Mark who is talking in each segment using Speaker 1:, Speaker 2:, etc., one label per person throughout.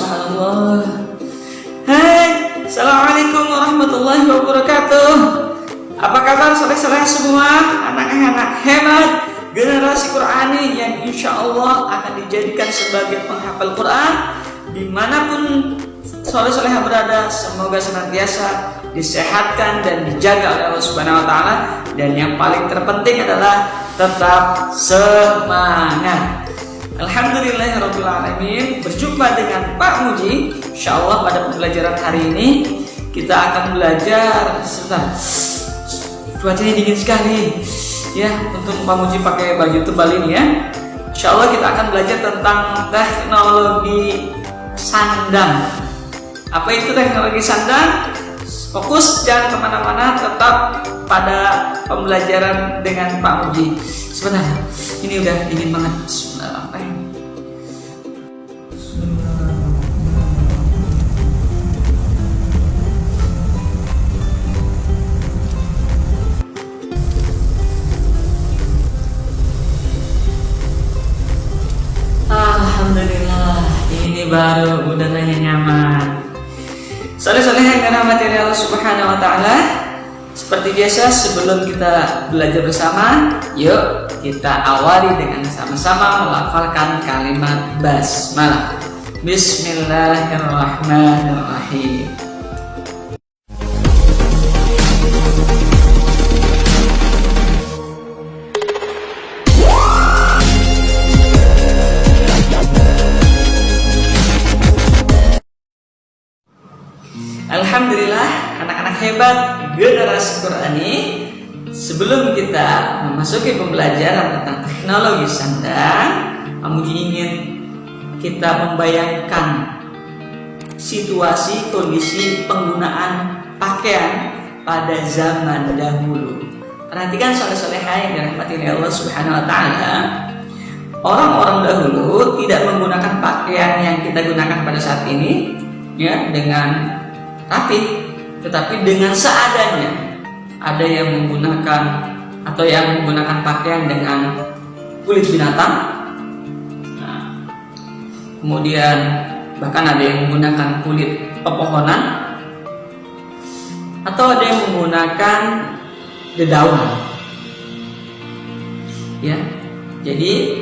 Speaker 1: subhanallah. Hai, assalamualaikum warahmatullahi wabarakatuh. Apa kabar soleh-soleh semua, anak-anak hebat generasi Qurani yang insya Allah akan dijadikan sebagai penghafal Quran dimanapun soleh-soleh yang berada. Semoga senantiasa disehatkan dan dijaga oleh Allah Subhanahu Wa Taala, dan yang paling terpenting adalah tetap semangat. Alhamdulillahirrabbilalamin. Berjumpa dengan Pak Muji. Insyaallah pada pembelajaran hari ini kita akan belajar sebentar. Cuacanya dingin sekali ya, untuk Pak Muji pakai baju tebal ini ya. Insyaallah kita akan belajar tentang teknologi sandang. Apa itu teknologi sandang? Fokus, jangan kemana-mana, tetap pada pembelajaran dengan Pak Muji. Sebentar, ini udah dingin banget. Bismillahirrahmanirrahim. Alhamdulillah, ini baru udaranya nyaman. Soleh-soleh yang dirahmati Allah Subhanahu Wa Taala. Seperti biasa, sebelum kita belajar bersama, yuk kita awali dengan sama-sama melafalkan kalimat basmalah. Bismillahirrahmanirrahim. Alhamdulillah, anak-anak hebat generasi Qurani. Sebelum kita memasuki pembelajaran tentang teknologi sandang, kamu ingin kita membayangkan situasi kondisi penggunaan pakaian pada zaman dahulu. Perhatikan soleh-solehah yang dirahmati oleh Allah Subhanahu Wa Taala. Orang-orang dahulu tidak menggunakan pakaian yang kita gunakan pada saat ini, ya, dengan rapi, tetapi dengan seadanya. Ada yang menggunakan pakaian dengan kulit binatang, nah, kemudian bahkan ada yang menggunakan kulit pepohonan, atau ada yang menggunakan dedaunan. Ya, jadi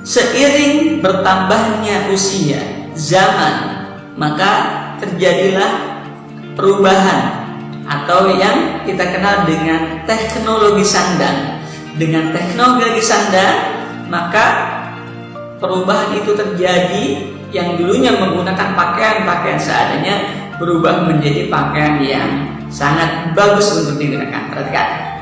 Speaker 1: seiring bertambahnya usia zaman, maka terjadilah perubahan atau yang kita kenal dengan teknologi sandang. Dengan teknologi sandang, maka perubahan itu terjadi. Yang dulunya menggunakan pakaian seadanya berubah menjadi pakaian yang sangat bagus untuk digunakan. Perhatikan.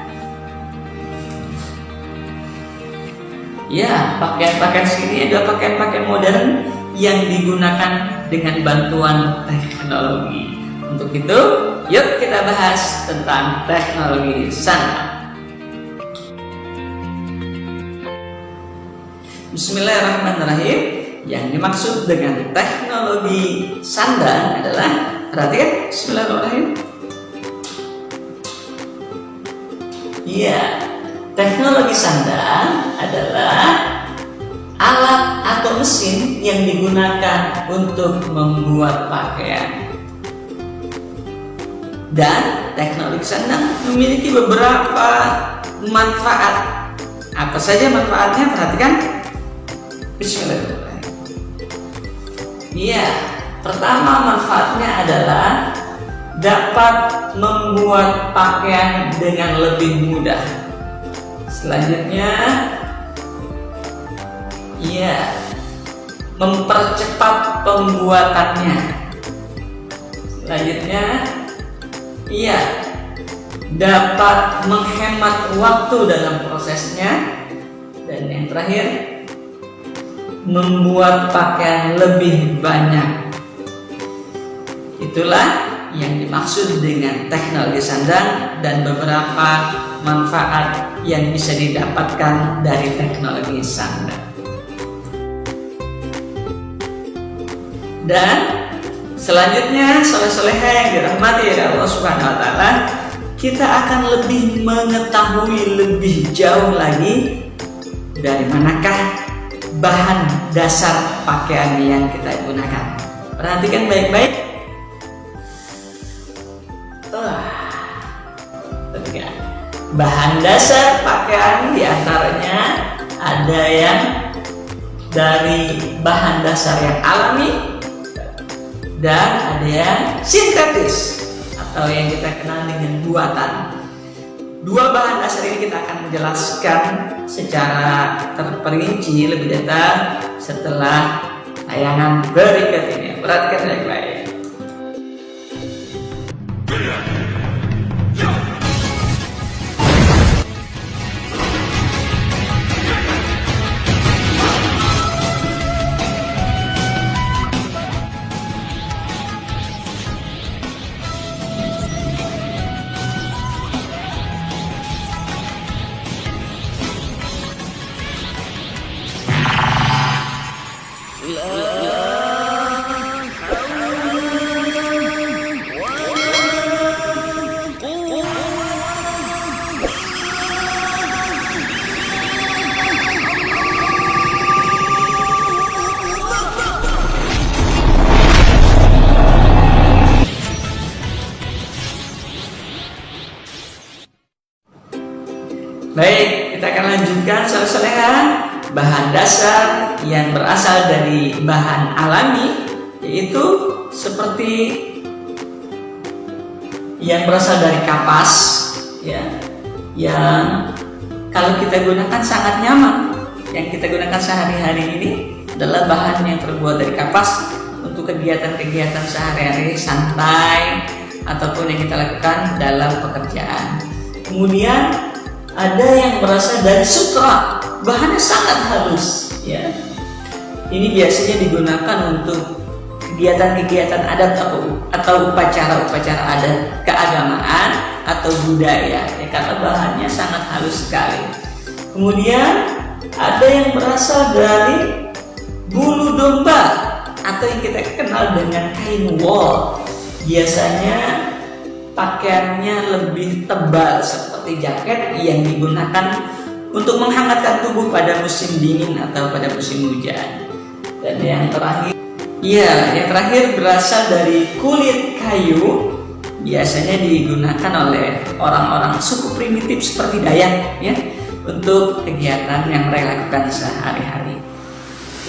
Speaker 1: Ya, pakaian-pakaian sini adalah pakaian-pakaian modern yang digunakan dengan bantuan teknologi. Untuk itu, yuk kita bahas tentang teknologi sandang. Bismillahirrahmanirrahim. Yang dimaksud dengan teknologi sandang adalah, perhatikan, Bismillahirrahmanirrahim. Iya, teknologi sandang adalah alat atau mesin yang digunakan untuk membuat pakaian. Dan teknologi sandang memiliki beberapa manfaat. Apa saja manfaatnya? Perhatikan. Bismillahirrahmanirrahim. Iya, pertama manfaatnya adalah dapat membuat pakaian dengan lebih mudah. Selanjutnya, iya, mempercepat pembuatannya. Selanjutnya, iya, dapat menghemat waktu dalam prosesnya. Dan yang terakhir, membuat pakaian lebih banyak. Itulah yang dimaksud dengan teknologi sandang dan beberapa manfaat yang bisa didapatkan dari teknologi sandang. Dan selanjutnya, soleh-solehah yang dirahmati oleh Allah Subhanahu Wa Taala, kita akan lebih mengetahui lebih jauh lagi dari manakah bahan dasar pakaian yang kita gunakan. Perhatikan baik-baik. Bahan dasar pakaian diantaranya ada yang dari bahan dasar yang alami dan ada yang sintetis atau yang kita kenal dengan buatan. Dua bahan dasar ini kita akan menjelaskan secara terperinci lebih detail setelah tayangan berikut ini. Perhatikan baik-baik. Baik, kita akan lanjutkan saudara-saudara. Bahan dasar yang berasal dari bahan alami yaitu seperti yang berasal dari kapas, ya, yang kalau kita gunakan sangat nyaman. Yang kita gunakan sehari-hari ini adalah bahan yang terbuat dari kapas untuk kegiatan-kegiatan sehari-hari santai ataupun yang kita lakukan dalam pekerjaan. Kemudian ada yang berasal dari sutra, bahannya sangat halus, ya. Ini biasanya digunakan untuk kegiatan-kegiatan adat atau upacara-upacara adat keagamaan atau budaya, ya, karena bahannya sangat halus sekali. Kemudian ada yang berasal dari bulu domba atau yang kita kenal dengan kain wool. Biasanya pakaiannya lebih tebal seperti jaket yang digunakan untuk menghangatkan tubuh pada musim dingin atau pada musim hujan. Dan yang terakhir berasal dari kulit kayu, biasanya digunakan oleh orang-orang suku primitif seperti Dayak, ya, untuk kegiatan yang mereka lakukan sehari-hari.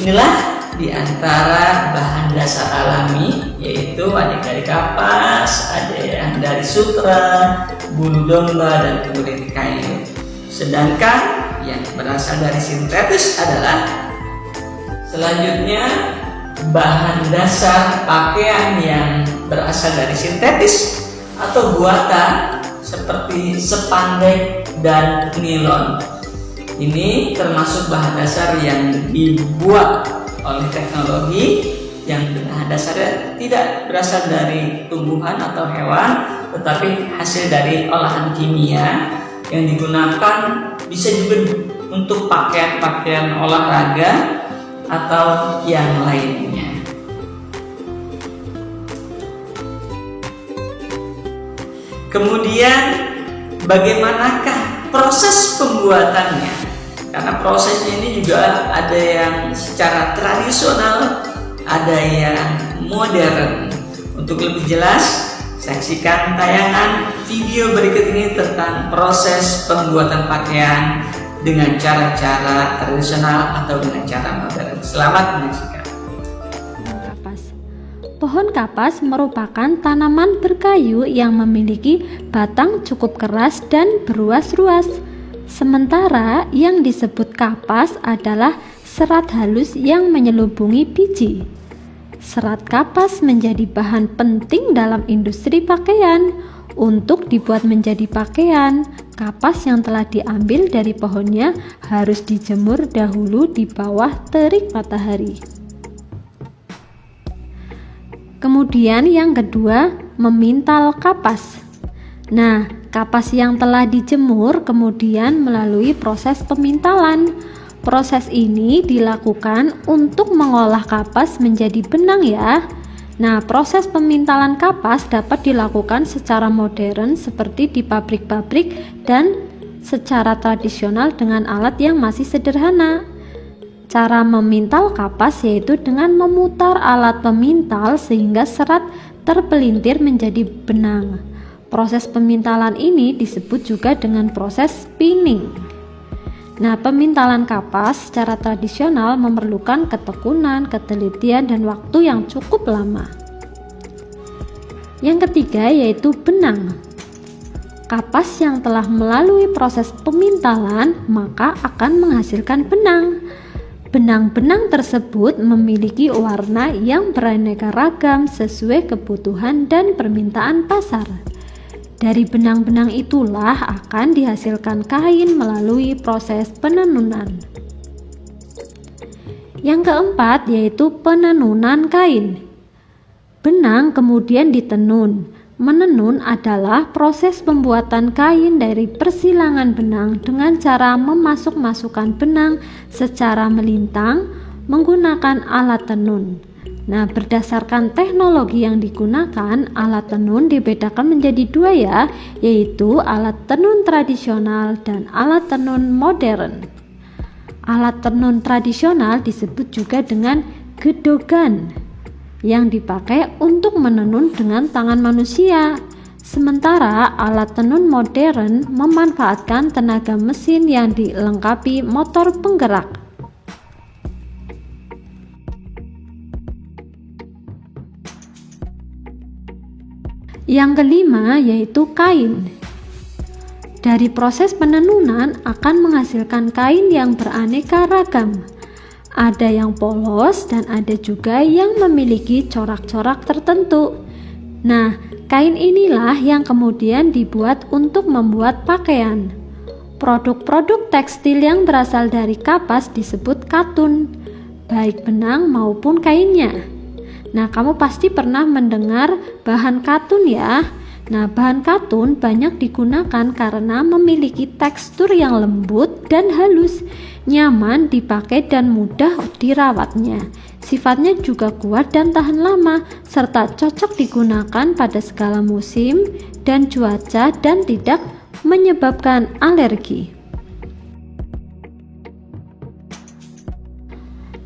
Speaker 1: Inilah di antara bahan dasar alami, yaitu ada dari kapas, ada yang dari sutra, bulu domba, dan kulit kayu. Sedangkan yang berasal dari sintetis adalah selanjutnya bahan dasar pakaian yang berasal dari sintetis atau buatan seperti spandek dan nilon. Ini termasuk bahan dasar yang dibuat oleh teknologi yang bahan dasarnya tidak berasal dari tumbuhan atau hewan, tetapi hasil dari olahan kimia yang digunakan bisa juga untuk pakaian-pakaian olahraga atau yang lainnya. Kemudian bagaimanakah proses pembuatannya? Karena prosesnya ini juga ada yang secara tradisional, ada yang modern. Untuk lebih jelas, saksikan tayangan video berikut ini tentang proses pembuatan pakaian dengan cara-cara tradisional atau dengan cara modern. Selamat menyaksikan.
Speaker 2: Pohon kapas merupakan tanaman berkayu yang memiliki batang cukup keras dan beruas-ruas. Sementara yang disebut kapas adalah serat halus yang menyelubungi biji. Serat kapas menjadi bahan penting dalam industri pakaian. Untuk dibuat menjadi pakaian, kapas yang telah diambil dari pohonnya harus dijemur dahulu di bawah terik matahari. Kemudian yang kedua, memintal kapas. Nah, kapas yang telah dijemur kemudian melalui proses pemintalan. Proses ini dilakukan untuk mengolah kapas menjadi benang, ya. Nah, proses pemintalan kapas dapat dilakukan secara modern seperti di pabrik-pabrik dan secara tradisional dengan alat yang masih sederhana. Cara memintal kapas yaitu dengan memutar alat pemintal sehingga serat terpelintir menjadi benang. Proses pemintalan ini disebut juga dengan proses spinning. Nah, pemintalan kapas secara tradisional memerlukan ketekunan, ketelitian, dan waktu yang cukup lama. Yang ketiga yaitu benang. Kapas yang telah melalui proses pemintalan maka akan menghasilkan benang. Benang-benang tersebut memiliki warna yang beraneka ragam sesuai kebutuhan dan permintaan pasar. Dari benang-benang itulah akan dihasilkan kain melalui proses penenunan. Yang keempat yaitu penenunan kain. Benang kemudian ditenun. Menenun adalah proses pembuatan kain dari persilangan benang dengan cara memasuk-masukkan benang secara melintang menggunakan alat tenun. Nah, berdasarkan teknologi yang digunakan, alat tenun dibedakan menjadi dua ya, yaitu alat tenun tradisional dan alat tenun modern. Alat tenun tradisional disebut juga dengan gedogan, yang dipakai untuk menenun dengan tangan manusia. Sementara alat tenun modern memanfaatkan tenaga mesin yang dilengkapi motor penggerak. Yang kelima yaitu kain. Dari proses penenunan akan menghasilkan kain yang beraneka ragam. Ada yang polos dan ada juga yang memiliki corak-corak tertentu. Nah, kain inilah yang kemudian dibuat untuk membuat pakaian. Produk-produk tekstil yang berasal dari kapas disebut katun, baik benang maupun kainnya. Nah, kamu pasti pernah mendengar bahan katun ya. Nah, bahan katun banyak digunakan karena memiliki tekstur yang lembut dan halus, nyaman dipakai dan mudah dirawatnya. Sifatnya juga kuat dan tahan lama, serta cocok digunakan pada segala musim dan cuaca dan tidak menyebabkan alergi.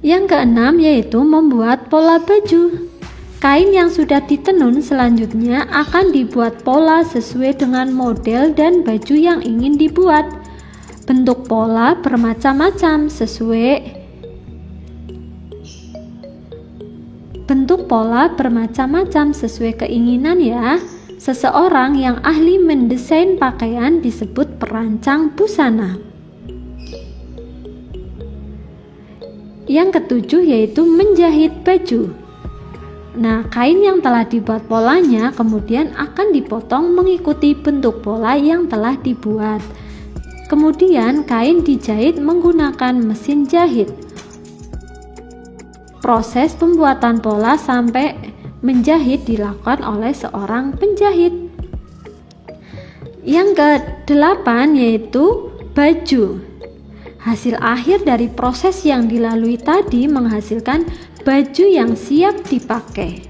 Speaker 2: Yang keenam yaitu membuat pola baju. Kain yang sudah ditenun selanjutnya akan dibuat pola sesuai dengan model dan baju yang ingin dibuat. Bentuk pola bermacam-macam sesuai keinginan ya. Seseorang yang ahli mendesain pakaian disebut perancang busana. Yang ketujuh yaitu menjahit baju. Nah, kain yang telah dibuat polanya kemudian akan dipotong mengikuti bentuk pola yang telah dibuat. Kemudian kain dijahit menggunakan mesin jahit. Proses pembuatan pola sampai menjahit dilakukan oleh seorang penjahit. Yang kedelapan yaitu baju. Hasil akhir dari proses yang dilalui tadi menghasilkan baju yang siap dipakai.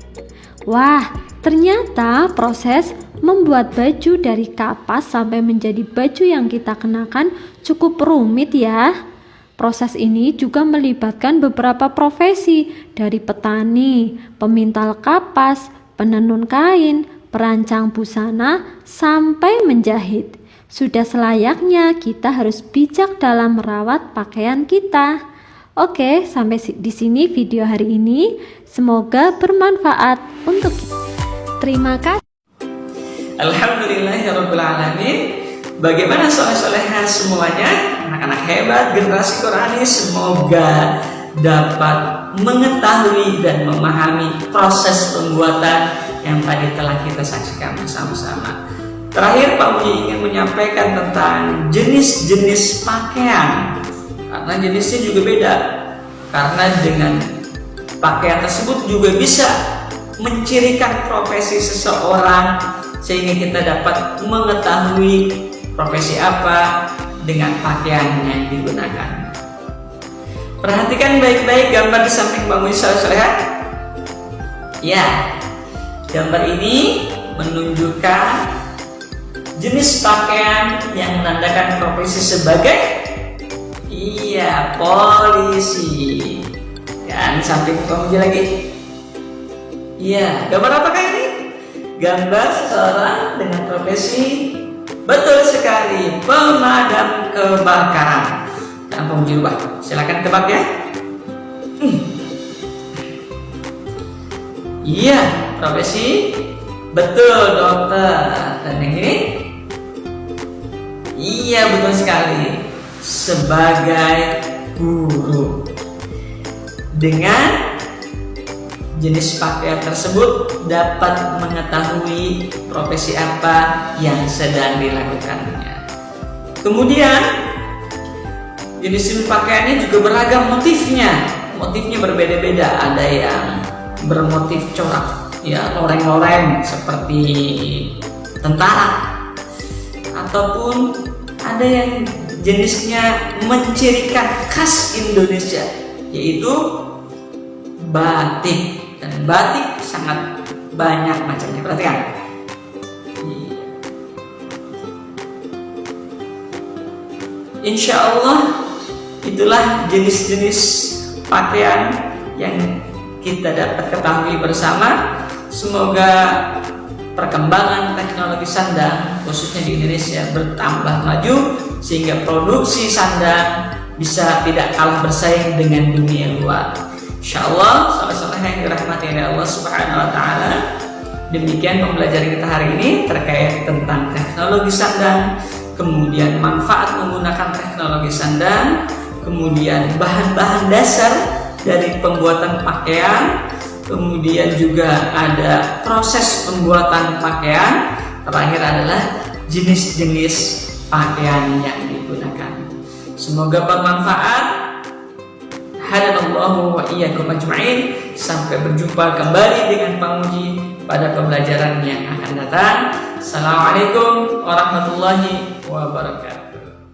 Speaker 2: Wah, ternyata proses membuat baju dari kapas sampai menjadi baju yang kita kenakan cukup rumit ya. Proses ini juga melibatkan beberapa profesi, dari petani, pemintal kapas, penenun kain, perancang busana, sampai menjahit. Sudah selayaknya kita harus bijak dalam merawat pakaian kita. Oke, sampai di sini video hari ini. Semoga bermanfaat untuk kita. Terima kasih.
Speaker 1: Alhamdulillahirrabbilalamin. Bagaimana soleh-soleha semuanya? Anak-anak hebat generasi Qurani, semoga dapat mengetahui dan memahami proses pembuatan yang tadi telah kita saksikan bersama-sama. Terakhir, Pak Muji ingin menyampaikan tentang jenis-jenis pakaian, karena jenisnya juga beda. Karena dengan pakaian tersebut juga bisa mencirikan profesi seseorang, sehingga kita dapat mengetahui profesi apa dengan pakaian yang digunakan. Perhatikan baik-baik gambar di samping Pak Muji soleh-soleha. Ya, gambar ini menunjukkan jenis pakaian yang menandakan profesi sebagai Iya, polisi. Dan samping Pak Muji lagi. Iya, gambar apakah ini? Gambar seseorang dengan profesi, betul sekali, pemadam kebakaran. Dan Pak Muji rubah. Silakan tebak ya. Iya, profesi, betul, dokter. Dan yang ini? Iya, betul sekali, sebagai guru. Dengan jenis pakaian tersebut dapat mengetahui profesi apa yang sedang dilakukannya. Kemudian jenis pakaiannya juga beragam motifnya. Motifnya berbeda-beda. Ada yang bermotif corak, ya, loreng-loreng seperti tentara, ataupun ada yang jenisnya mencirikan khas Indonesia, yaitu batik. Dan batik sangat banyak macamnya. Perhatikan. Insya Allah itulah jenis-jenis pakaian yang kita dapat ketahui bersama. Semoga perkembangan teknologi sandang khususnya di Indonesia bertambah maju sehingga produksi sandang bisa tidak kalah bersaing dengan dunia luar. Insyaallah, sahabat-sahabat yang dirahmati oleh Allah Subhanahu wa taala, demikian pembelajaran kita hari ini terkait tentang teknologi sandang, kemudian manfaat menggunakan teknologi sandang, kemudian bahan-bahan dasar dari pembuatan pakaian, kemudian juga ada proses pembuatan pakaian, terakhir adalah jenis-jenis pakaian yang digunakan. Semoga bermanfaat. Hadanallahu wa iyyakum ajma'in. Sampai berjumpa kembali dengan Pak Muji pada pembelajaran yang akan datang. Assalamualaikum warahmatullahi wabarakatuh.